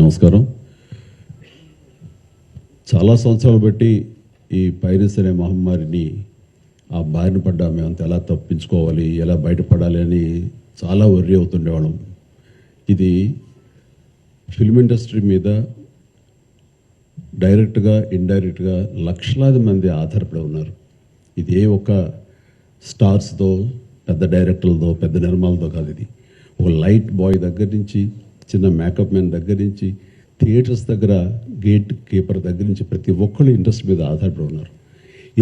నమస్కారం. చాలా సంవత్సరాలు బట్టి ఈ పైరసీ అనే మహమ్మారిని ఆ బారిన పడ్డా మేమంతా ఎలా తప్పించుకోవాలి, ఎలా బయటపడాలి అని చాలా వర్రీ అవుతుండేవాళ్ళం. ఇది ఫిల్మ్ ఇండస్ట్రీ మీద డైరెక్ట్గా ఇండైరెక్ట్గా లక్షలాది మంది ఆధారపడి ఉన్నారు. ఇది ఏ ఒక్క స్టార్స్తో, పెద్ద డైరెక్టర్లతో, పెద్ద నిర్మాలతో కాదు. ఇది ఒక లైట్ బాయ్ దగ్గర నుంచి, చిన్న మేకప్ మ్యాన్ దగ్గర నుంచి, థియేటర్స్ దగ్గర గేట్ కీపర్ దగ్గర నుంచి ప్రతి ఒక్కళ్ళు ఇండస్ట్రీ మీద ఆధారపడి ఉన్నారు.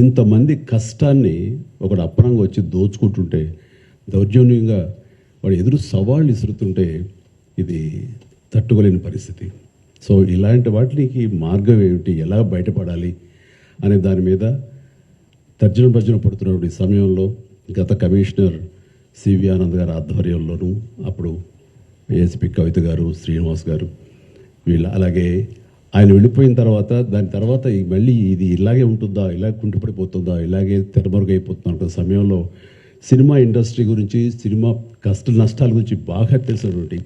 ఇంతమంది కష్టాన్ని ఒకడు అప్పనంగా వచ్చి దోచుకుంటుంటే, దౌర్జన్యంగా వాడు ఎదురు సవాళ్ళు ఇసురుతుంటే ఇది తట్టుకోలేని పరిస్థితి. సో ఇలాంటి వాటికి మార్గం ఏమిటి, ఎలా బయటపడాలి అనే దాని మీద తర్జన భర్జన పడుతున్నటువంటి సమయంలో గత కమిషనర్ సివి ఆనంద్ గారి ఆధ్వర్యంలోనూ, అప్పుడు ఏఎస్పీ కవిత గారు, శ్రీనివాస్ గారు, వీళ్ళ అలాగే ఆయన వెళ్ళిపోయిన తర్వాత దాని తర్వాత మళ్ళీ ఇది ఇలాగే ఉంటుందా, ఇలా కుంటుపడిపోతుందా, ఇలాగే తెరమరుగైపోతుందా అనుకున్న సమయంలో సినిమా ఇండస్ట్రీ గురించి, సినిమా కష్ట నష్టాల గురించి బాగా తెలిసినటువంటి,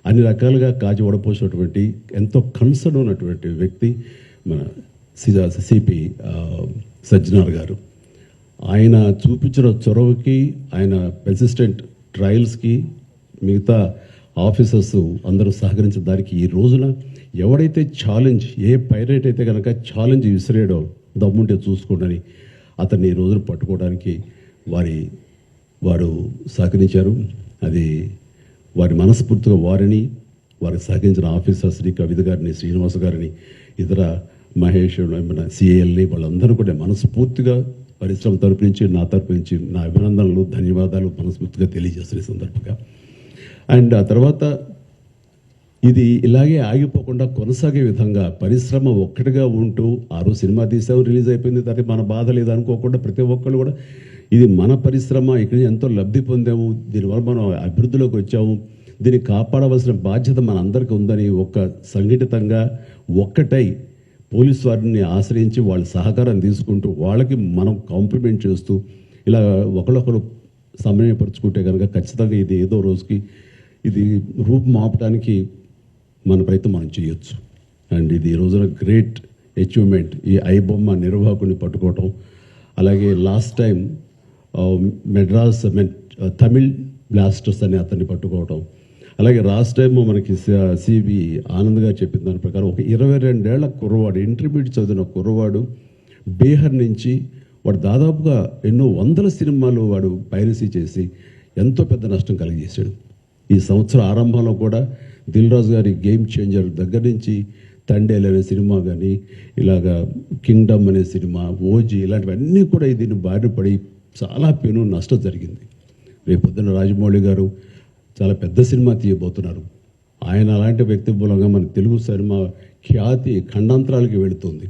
అన్ని రకాలుగా కాచి వడపోసినటువంటి, ఎంతో కన్సర్న్ ఉన్నటువంటి వ్యక్తి మన సిపి సజ్జనార్ గారు. ఆయన చూపించిన చొరవకి, ఆయన పెర్సిస్టెంట్ ట్రయల్స్కి మిగతా ఆఫీసర్స్ అందరూ సహకరించిన దానికి ఈ రోజున ఎవడైతే ఛాలెంజ్, ఏ పైరేట్ అయితే కనుక ఛాలెంజ్ విసిరేయడో దమ్ముంటే చూసుకోండి అతన్ని ఈ రోజున పట్టుకోవడానికి వారు సహకరించారు. అది వారి మనస్ఫూర్తిగా వారిని, వారికి సహకరించిన ఆఫీసర్స్ని, కవిత గారిని, శ్రీనివాస్ గారిని, ఇతర మహేష్, మన సిఏఎల్ని, వాళ్ళందరూ కూడా మనస్ఫూర్తిగా పరిశ్రమ తరపు నుంచి, నా తరపు నుంచి నా అభినందనలు, ధన్యవాదాలు మనస్ఫూర్తిగా తెలియజేస్తున్న సందర్భంగా. అండ్ ఆ తర్వాత ఇది ఇలాగే ఆగిపోకుండా కొనసాగే విధంగా పరిశ్రమ ఒక్కటిగా ఉంటూ, ఆ రోజు సినిమా తీసాము, రిలీజ్ అయిపోయింది, దానికి మన బాధ లేదు అనుకోకుండా ప్రతి ఒక్కళ్ళు కూడా ఇది మన పరిశ్రమ, ఇక్కడ ఎంతో లబ్ధి పొందాము, దీనివల్ల మనం అభివృద్ధిలోకి వచ్చాము, దీన్ని కాపాడవలసిన బాధ్యత మన అందరికీ ఉందని సంఘటితంగా ఒక్కటై పోలీసు వారిని ఆశ్రయించి వాళ్ళ సహకారం తీసుకుంటూ, వాళ్ళకి మనం కాంప్లిమెంట్ చేస్తూ ఇలా ఒకళ్ళొకరు సమన్వయపరుచుకుంటే కనుక ఖచ్చితంగా ఇది ఏదో రోజుకి ఇది రూపు మాపడానికి మన ప్రయత్నం మనం చేయొచ్చు. అండ్ ఇది ఈ రోజున గ్రేట్ అచీవ్మెంట్, ఈ ఐబొమ్మ నిర్వాహకుని పట్టుకోవటం. అలాగే last time Madras Tamil blasters అని అతన్ని పట్టుకోవటం. అలాగే లాస్ట్ టైం మనకి సివి ఆనంద్ గారు చెప్పిన దాని ప్రకారం ఒక 22 ఏళ్ల కుర్రవాడు, ఇంటర్మీడియట్ చదివిన కుర్రవాడు, బీహార్ నుంచి వాడు దాదాపుగా ఎన్నో వందల సినిమాలు వాడు పైరసీ చేసి ఎంతో పెద్ద నష్టం కలిగజేశాడు. ఈ సంవత్సరం ఆరంభంలో కూడా దిల్ రాజు గారి గేమ్ చేంజర్ దగ్గర నుంచి తండేల్ అనే సినిమా కానీ, ఇలాగా కింగ్డమ్ అనే సినిమా, ఓజీ, ఇలాంటివన్నీ కూడా దీన్ని బారిన పడి చాలా పెను నష్టం జరిగింది. రేపొద్దున రాజమౌళి గారు చాలా పెద్ద సినిమా తీయబోతున్నారు. ఆయన అలాంటి వ్యక్తి మూలంగా మన తెలుగు సినిమా ఖ్యాతి ఖండాంతరాలకి వెళుతుంది.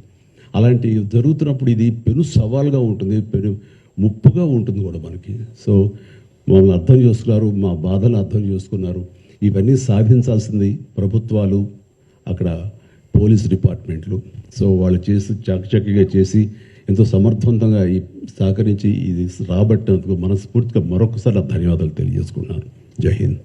అలాంటి జరుగుతున్నప్పుడు ఇది పెను సవాల్గా ఉంటుంది, పెను ముప్పుగా ఉంటుంది కూడా మనకి. సో మమ్మల్ని అర్థం చేసుకున్నారు, మా బాధను అర్థం చేసుకున్నారు. ఇవన్నీ సాధించాల్సింది ప్రభుత్వాలు, అక్కడ పోలీస్ డిపార్ట్మెంట్లు. సో వాళ్ళు చేసి చకచకిగా చేసి ఎంతో సమర్థవంతంగా సహకరించి ఇది రాబట్టినందుకు మనస్ఫూర్తిగా మరొకసారి ధన్యవాదాలు తెలియజేసుకున్నాను. జై హింద్.